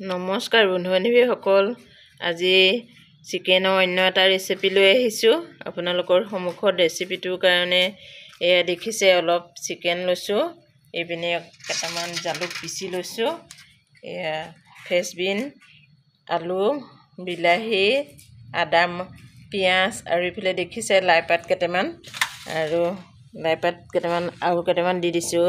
নমস্কাৰ বন্ধু-বান্ধৱীসকল আজি চিকেনৰ অন্য এটা ৰেচিপি লৈ আহিছোঁ আপোনালোকৰ সন্মুখত ৰেচিপিটোৰ কাৰণে এয়া দেখিছে অলপ চিকেন লৈছোঁ এইপিনে কেইটামান জালুক পিচি লৈছোঁ এয়া ফ্ৰেঞ্চবিন আলু বিলাহী আদা পিঁয়াজ আৰু ইফালে দেখিছে লাইপাত কেইটামান আৰু লাইপাত কেইটামান দি দিছোঁ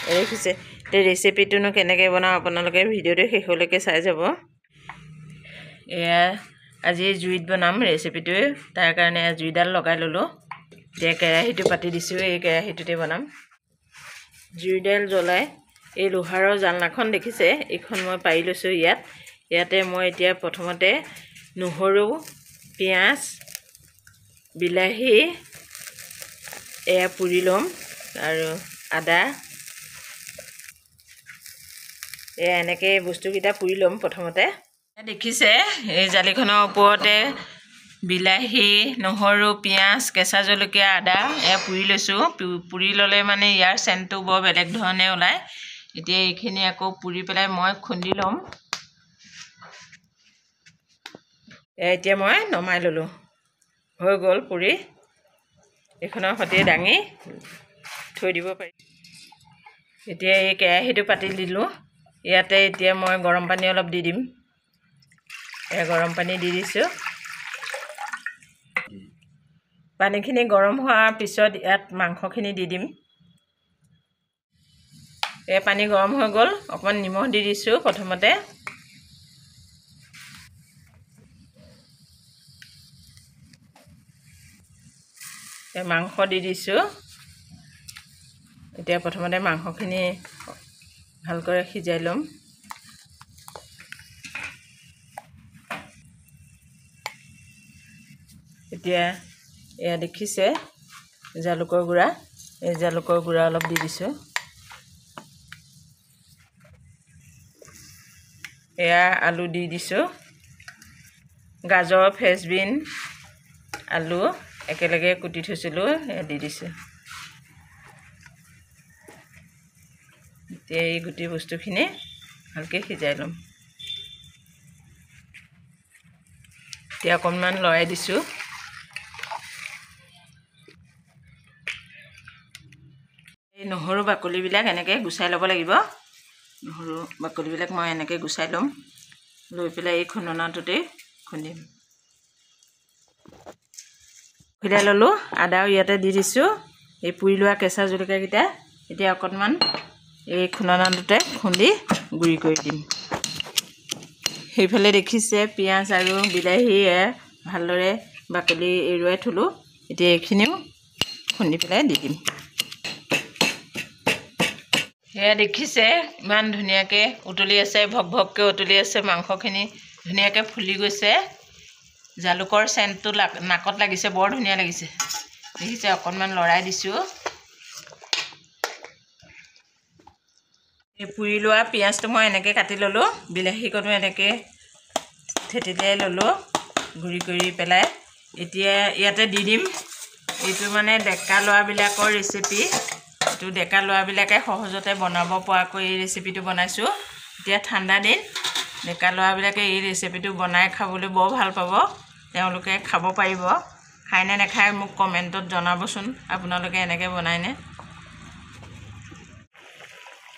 দেখিছে ৰেচিপিটোনো কেনেকৈ বনাওঁ আপোনালোকে ভিডিঅ'টো শেষলৈকে চাই যাব এয়া আজি জুইত বনাম ৰেচিপিটো তাৰ কাৰণে জুইডাল লগাই ল'লোঁ এতিয়া কেৰাহীটো পাতি দিছোঁ এই কেৰাহীটোতে বনাম জুইডাল জ্বলাই এই লোহাৰৰ জালনাখন দেখিছে এইখন মই পাৰি লৈছোঁ ইয়াতে মই এতিয়া প্ৰথমতে নহৰু পিঁয়াজ বিলাহী এয়া পুৰি ল'ম আৰু আদা এনেকৈ বস্তুকেইটা পুৰি ল'ম প্ৰথমতে দেখিছে এই জালিখনৰ ওপৰতে বিলাহী নহৰু পিঁয়াজ কেঁচা জলকীয়া আদা এয়া পুৰি লৈছোঁ পুৰি ল'লে মানে ইয়াৰ চেণ্টটো বৰ বেলেগ ধৰণে ওলায় এতিয়া এইখিনি আকৌ পুৰি পেলাই মই খুন্দি ল'ম এতিয়া মই নমাই ল'লোঁ হৈ গ'ল পুৰি এইখনৰ সৈতে দাঙি থৈ দিব পাৰি এতিয়া এই কেৰাহীটো পাতি দিলোঁ ইয়াতে এতিয়া মই গৰম পানী অলপ দি দিম গৰম পানী দি দিছোঁ পানীখিনি গৰম হোৱাৰ পিছত ইয়াত মাংসখিনি দি দিম পানী গৰম হৈ গ'ল অকণমান নিমখ দি দিছোঁ প্ৰথমতে মাংস দি দিছোঁ এতিয়া প্ৰথমতে মাংসখিনি ভালকৈ সিজাই ল'ম এতিয়া এয়া দেখিছে জালুকৰ গুড়া এই জালুকৰ গুড়া অলপ দি দিছোঁ এয়া আলু দি দিছোঁ গাজৰ ফ্ৰেঞ্চবিন আলু একেলগে কুটি থৈছিলোঁ এয়া দি দিছোঁ এতিয়া এই গোটেই বস্তুখিনি ভালকৈ সিজাই ল'ম এতিয়া অকণমান লৰাই দিছোঁ এই নহৰু বাকলিবিলাক এনেকৈ গুচাই ল'ব লাগিব নহৰু বাকলিবিলাক মই এনেকৈ গুচাই ল'ম লৈ পেলাই এই খুন্দনাটোতে খুন্দিম খুন্দাই ল'লোঁ আদাও ইয়াতে দি দিছোঁ এই পুৰি লোৱা কেঁচা জলকীয়াকেইটা এতিয়া অকণমান এই খুন্দনাটোতে খুন্দি গুড়ি কৰি দিম সেইফালে দেখিছে পিঁয়াজ আৰু বিলাহীয়ে ভালদৰে বাকলি এৰুৱাই থ'লোঁ এতিয়া এইখিনিও খুন্দি পেলাই দি দিম সেয়া দেখিছে ইমান ধুনীয়াকৈ উতলি আছে ভক ভককৈ উতলি আছে মাংসখিনি ধুনীয়াকৈ ফুলি গৈছে জালুকৰ চেণ্টটো নাকত লাগিছে বৰ ধুনীয়া লাগিছে দেখিছে অকণমান লৰাই দিছোঁ এই পুৰি লোৱা পিঁয়াজটো মই এনেকৈ কাটি ল'লোঁ বিলাহীকণো এনেকৈ থেতেলিয়াই ল'লোঁ গুড়ি কৰি পেলাই এতিয়া ইয়াতে দি দিম এইটো মানে ডেকা ল'ৰাবিলাকৰ ৰেচিপি এইটো ডেকা ল'ৰাবিলাকে সহজতে বনাব পৰাকৈ এই ৰেচিপিটো বনাইছোঁ এতিয়া ঠাণ্ডা দিন ডেকা ল'ৰাবিলাকে এই ৰেচিপিটো বনাই খাবলৈ বৰ ভাল পাব তেওঁলোকে খাব পাৰিব খায় নে নাখায় মোক কমেণ্টত জনাবচোন আপোনালোকে এনেকৈ বনায়নে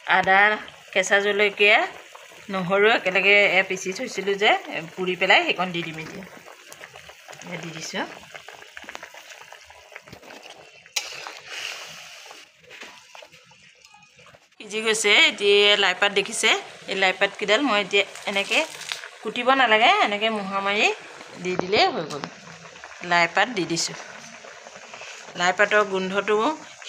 আদা কেঁচা জলকীয়া নহৰু একেলগে পিচি থৈছিলোঁ যে পুৰি পেলাই সেইকণ দি দিম এতিয়া দি দিছোঁ সিজি গৈছে এতিয়া লাইপাত দেখিছে এই লাইপাতকেইডাল মই এতিয়া এনেকৈ কুটিব নালাগে এনেকৈ মোহা মাৰি দি দিলেই হৈ গ'ল লাইপাত দি দিছোঁ লাইপাতৰ গোন্ধটো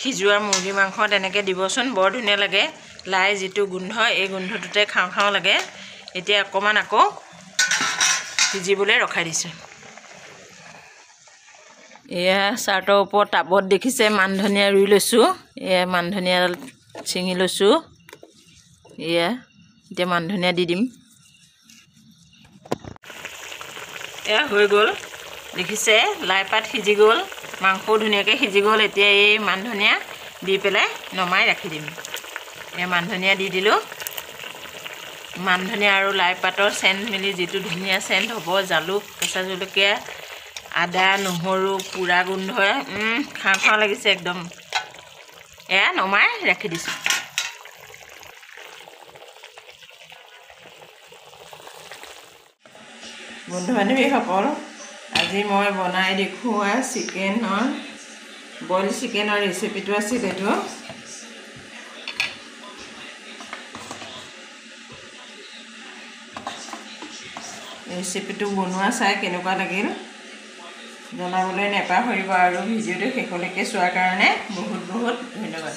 সিজোৱা মুৰ্গী মাংসত এনেকৈ দিবচোন বৰ ধুনীয়া লাগে লাই যিটো গোন্ধ এই গোন্ধটোতে খাওঁ খাওঁ লাগে এতিয়া অকণমান আকৌ সিজিবলৈ ৰখাই দিছোঁ এয়া চাৰ্টৰ ওপৰত টাবত দেখিছে মান ধনিয়া ৰুই লৈছোঁ এয়া মান ধনিয়া ছিঙি লৈছোঁ এয়া এতিয়া মান ধনিয়া দি দিম এয়া হৈ গ'ল দেখিছে লাইপাত সিজি গ'ল মাংসও ধুনীয়াকৈ সিজি গ'ল এতিয়া এই মান ধনিয়া দি পেলাই নমাই ৰাখি দিম এই মান ধনিয়া দি দিলোঁ মান ধনিয়া আৰু লাই পাতৰ চেণ্ট মিলি যিটো ধুনীয়া চেণ্ট হ'ব, জালুক, কেঁচা জলকীয়া, আদা, নহৰু, পুৰা গোন্ধই খাওঁ খাওঁ লাগিছে একদম। এয়া নমাই ৰাখি দিছোঁ। বন্ধু বান্ধৱীসকল, আজি মই বনাই দেখুওৱা বইল চিকেনৰ ৰেচিপিটো আছিল এইটো। ৰেচিপিটো বনোৱা চাই কেনেকুৱা লাগিল জনাবলৈ নেপাহৰিব আৰু ভিডিঅ'টো শেষলৈকে চোৱাৰ কাৰণে বহুত বহুত ধন্যবাদ।